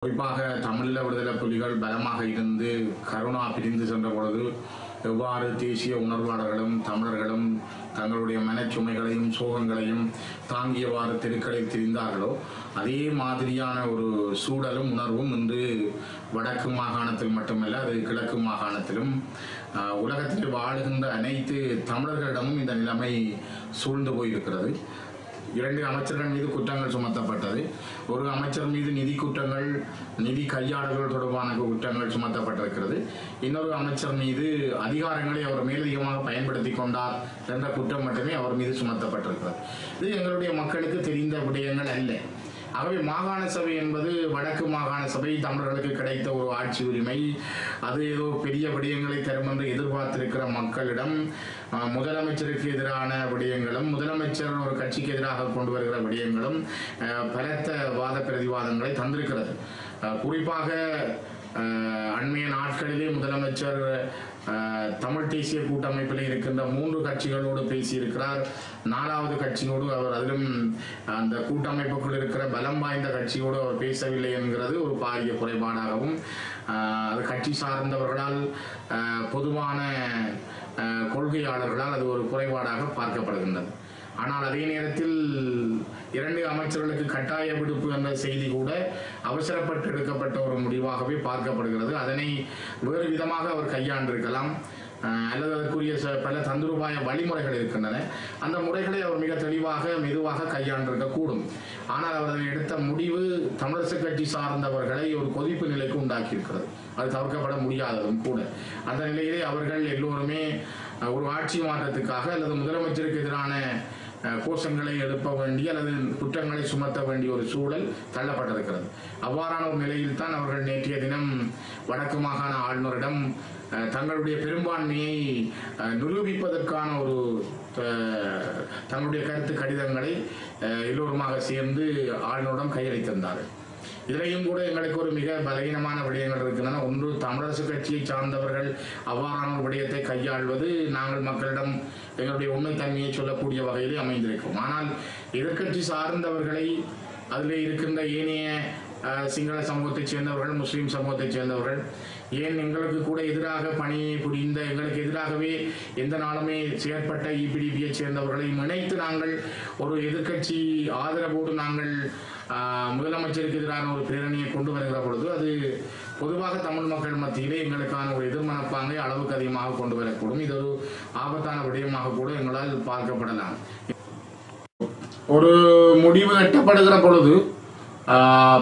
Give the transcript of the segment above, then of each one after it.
குறிப்பாக தமிழீழ விடுதலை புலிகள் பலமாக இருந்து கருணா பிரிந்து சென்ற பொழுது எவ்வாறு தேசிய உணர்வாளர்களும் தமிழர்களும் தங்களுடைய மனச்சுமைகளையும் சோகங்களையும் தாங்கியவாறு தெருக்களில் திரிந்தார்களோ அதே மாதிரியான ஒரு சூழலும் உணர்வும் இன்று வடக்கு மாகாணத்தில் மட்டுமல்ல அது கிழக்கு மாகாணத்திலும் உலகத்தில் வாழுகின்ற அனைத்து தமிழர்களிடமும் இந்த நிலைமை சூழ்ந்து போயிருக்கிறது. 2 அமைச்சர்கள் மீது குற்றங்கள் சுமத்தப்பட்டது. ஒரு அமைச்சர் மீது நிதி குற்றங்கள், நிதி கையாடல்கள் தொடர்பான குற்றங்கள் சுமத்தப்பட்டிருக்கிறது. இன்னொரு அமைச்சர் மீது அதிகாரங்களை அவர் மேலதிகமாக பயன்படுத்தி கொண்டார் என்ற குற்றம் மட்டுமே அவர் மீது சுமத்தப்பட்டிருக்கிறது. இது எங்களுடைய மக்களுக்கு தெரிந்த விடயங்கள் அல்ல. ஆகவே மாகாண சபை என்பது வடக்கு மாகாண சபை தமிழர்களுக்கு கிடைத்த ஒரு ஆட்சி உரிமை. அது ஏதோ பெரிய விடயங்களை தரும் என்று எதிர்பார்த்திருக்கிற மக்களிடம் முதலமைச்சருக்கு எதிரான விடயங்களும் முதலமைச்சர் ஒரு கட்சிக்கு எதிராக கொண்டு வருகிற விடயங்களும் பலத்த வாத பிரதிவாதங்களை தந்திருக்கிறது. குறிப்பாக அண்மைய நாட்களிலே முதலமைச்சர் தமிழ் தேசிய கூட்டமைப்பில் இருக்கின்ற 3 கட்சிகளோடு பேசியிருக்கிறார். 4வது கட்சியோடு அவர் அதிலும் அந்த கூட்டமைப்புக்குள் இருக்கிற பலம் வாய்ந்த கட்சியோடு அவர் பேசவில்லை என்கிறது ஒரு பாரிய குறைபாடாகவும் அது கட்சி சார்ந்தவர்களால் பொதுவான கொள்கையாளர்களால் அது ஒரு குறைபாடாக பார்க்கப்படுகின்றது. ஆனால் அதே நேரத்தில் 2 அமைச்சர்களுக்கு கட்டாய விடுப்பு என்ற செய்தி கூட அவசரப்பட்டு எடுக்கப்பட்ட ஒரு முடிவாகவே பார்க்கப்படுகிறது. அதனை வேறு விதமாக அவர் கையாண்டிருக்கலாம் அல்லது அதற்குரிய பல தந்திரோபாய வழிமுறைகள் இருக்கின்றன. அந்த முறைகளை அவர் மிக தெளிவாக மெதுவாக கையாண்டிருக்கக்கூடும். ஆனால் அவர் எடுத்த முடிவு தமிழரசு கட்சி சார்ந்தவர்களை ஒரு கொதிப்பு நிலைக்கு உண்டாக்கியிருக்கிறது. அது தவிர்க்கப்பட முடியாததும் கூட. அந்த நிலையிலே அவர்கள் எல்லோருமே ஒரு ஆட்சி மாற்றத்துக்காக அல்லது முதலமைச்சருக்கு எதிரான கோஷங்களை எழுப்ப வேண்டிய அல்லது குற்றங்களை சுமத்த வேண்டிய ஒரு சூழல் தள்ளப்பட்டிருக்கிறது. அவ்வாறான ஒரு நிலையில் தான் அவர்கள் நேற்றைய தினம் வடக்கு மாகாண ஆளுநரிடம் தங்களுடைய பெரும்பான்மையை நிரூபிப்பதற்கான ஒரு தங்களுடைய கருத்து கடிதங்களை எல்லோருமாக சேர்ந்து ஆளுநரிடம் கையளித்திருந்தார்கள். இதிலையும் கூட எங்களுக்கு ஒரு மிக பலகீனமான விடயங்கள் இருக்கின்றன. ஒன்று, தமிழரசு கட்சியை சார்ந்தவர்கள் அவ்வாறான ஒரு விடயத்தை கையாள்வது நாங்கள் மக்களிடம் எங்களுடைய உண்மைத்தன்மையை சொல்லக்கூடிய வகையிலே அமைந்திருக்கும். ஆனால் எதிர்கட்சி சார்ந்தவர்களை அதிலே இருக்கின்ற ஏனைய சிங்கள சமூகத்தைச் சேர்ந்தவர்கள், முஸ்லீம் சமூகத்தைச் சேர்ந்தவர்கள், ஏன் எங்களுக்கு கூட எதிராக பணி புரிந்த எங்களுக்கு எதிராகவே எந்த நாளுமே செயற்பட்ட EPDPயை சேர்ந்தவர்களை இணைத்து நாங்கள் ஒரு எதிர்கட்சி ஆதரவோடு நாங்கள் முதலமைச்சருக்கு எதிரான ஒரு பிரேரணையை கொண்டு வருகிற பொழுது அது பொதுவாக தமிழ் மக்கள் மத்தியிலே எங்களுக்கான ஒரு எதிர்மனப்பாங்கை அளவுக்கு அதிகமாக கொண்டு வரக்கூடும். இது ஒரு ஆபத்தான விடயமாக கூட எங்களால் பார்க்கப்படலாம். ஒரு முடிவு எட்டப்படுகிற பொழுது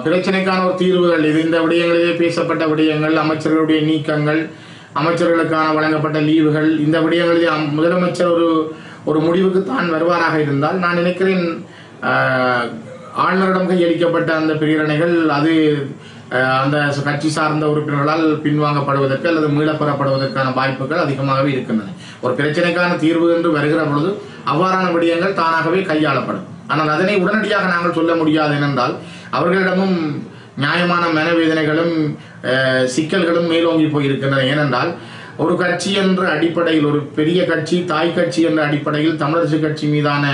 பிரச்சனைக்கான ஒரு தீர்வுகள் இது இந்த விடயங்களிலே பேசப்பட்ட விடயங்கள், அமைச்சர்களுடைய நீக்கங்கள், அமைச்சர்களுக்கான வழங்கப்பட்ட லீவுகள், இந்த விடயங்களிலே முதலமைச்சர் ஒரு முடிவுக்கு தான் வருவாராக இருந்தால் நான் நினைக்கிறேன் ஆளுநரிடம் கையளிக்கப்பட்ட அந்த பிரேரணைகள் அது அந்த கட்சி சார்ந்த உறுப்பினர்களால் பின்வாங்கப்படுவதற்கு அல்லது மீளப்பெறப்படுவதற்கான வாய்ப்புகள் அதிகமாகவே இருக்கின்றன. ஒரு பிரச்சனைக்கான தீர்வு என்று வருகிற பொழுது அவ்வாறான விடயங்கள் தானாகவே கையாளப்படும். ஆனால் அதனை உடனடியாக நாங்கள் சொல்ல முடியாது. ஏனென்றால் அவர்களிடமும் நியாயமான மனவேதனைகளும் சிக்கல்களும் மேலோங்கி போயிருக்கின்றன. ஏனென்றால் ஒரு கட்சி என்ற அடிப்படையில், ஒரு பெரிய கட்சி, தாய் கட்சி என்ற அடிப்படையில் தமிழரசு கட்சி மீதான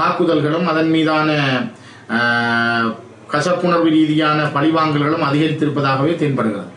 தாக்குதல்களும் அதன் மீதான கசப்புணர்வு ரீதியான பழிவாங்கல்களும் அதிகரித்திருப்பதாகவே தென்படுகிறது.